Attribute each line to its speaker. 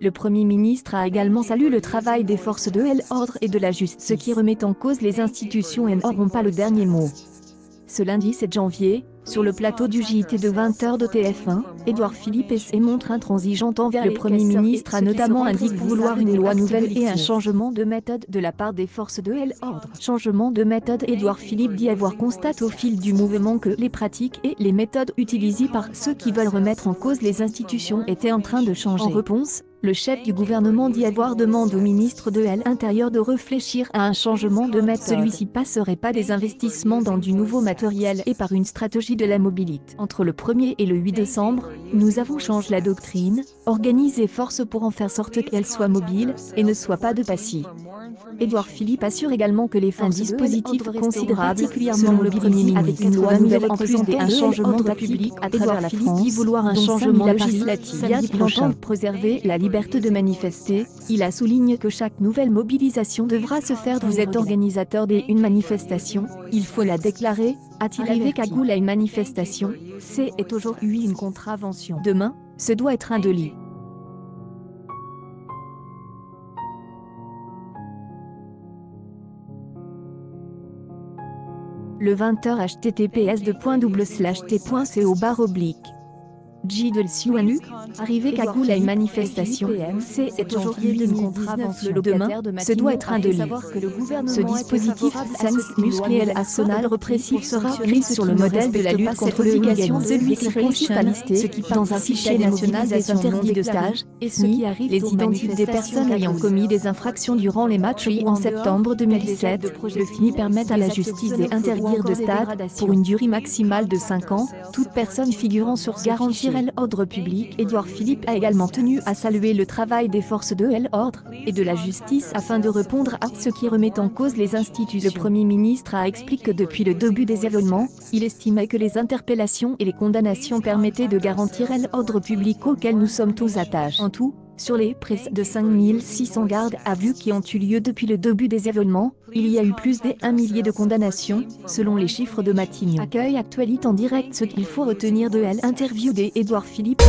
Speaker 1: Le Premier ministre a également salué le travail des forces de l'ordre et de la justice, ce qui remet en cause les institutions et n'auront pas le dernier mot. Ce lundi 7 janvier, sur le plateau du JT de 20h de TF1, Édouard Philippe s'est montré intransigeant envers le Premier ministre, a notamment indiqué vouloir une loi nouvelle et un changement de méthode de la part des forces de l'ordre. Changement de méthode. Édouard Philippe dit avoir constaté au fil du mouvement que les pratiques et les méthodes utilisées par ceux qui veulent remettre en cause les institutions étaient en train de changer. En réponse, le chef du gouvernement dit avoir demandé au ministre de l'Intérieur de réfléchir à un changement de méthode. Celui-ci passerait pas des investissements dans du nouveau matériel et par une stratégie de la mobilité. Entre le 1er et le 8 décembre, nous avons changé la doctrine, organisé force pour en faire sorte qu'elle soit mobile et ne soit pas de passif. Édouard Philippe assure également que les forces dispositifs considérables, selon le Premier ministre, avec une loi nouvelle en plus un changement d'ordre public à travers la France, dit vouloir un changement législatif prochain. Préserver la liberté de manifester, il a souligné que chaque nouvelle mobilisation devra se faire. Vous êtes organisateur d'une manifestation, il faut la déclarer, a-t-il arrivé cagoule à une manifestation, c'est aujourd'hui une contravention. Demain, ce doit être un délit. Le 20h https://t.co/. J de Sioanu, arrivé cagoule à une manifestation, c'est aujourd'hui une contravention. Demain, ce doit être un délit. Ce dispositif musclé et arsenal répressif sera créé sur le modèle de la lutte contre le hooliganisme. Celui-ci consiste à lister ceux qui dans un fichier national des interdits de stage, et ceux qui arrivent les identités des personnes ayant commis des infractions durant les matchs ou en septembre 2017. Le FINI permet à la justice d'interdire de stade, pour une durée maximale de 5 ans, toute personne figurant sur garantir l'ordre public. Édouard Philippe a également tenu à saluer le travail des forces de l'ordre et de la justice afin de répondre à ce qui remet en cause les institutions. Le Premier ministre a expliqué que depuis le début des événements, il estimait que les interpellations et les condamnations permettaient de garantir l'ordre public auquel nous sommes tous attachés. En tout, sur les près de 5600 gardes à vue qui ont eu lieu depuis le début des événements, il y a eu plus d'1 millier de condamnations, selon les chiffres de Matignon. Accueil actualité en direct. Ce qu'il faut retenir de l'interview d'Édouard Philippe.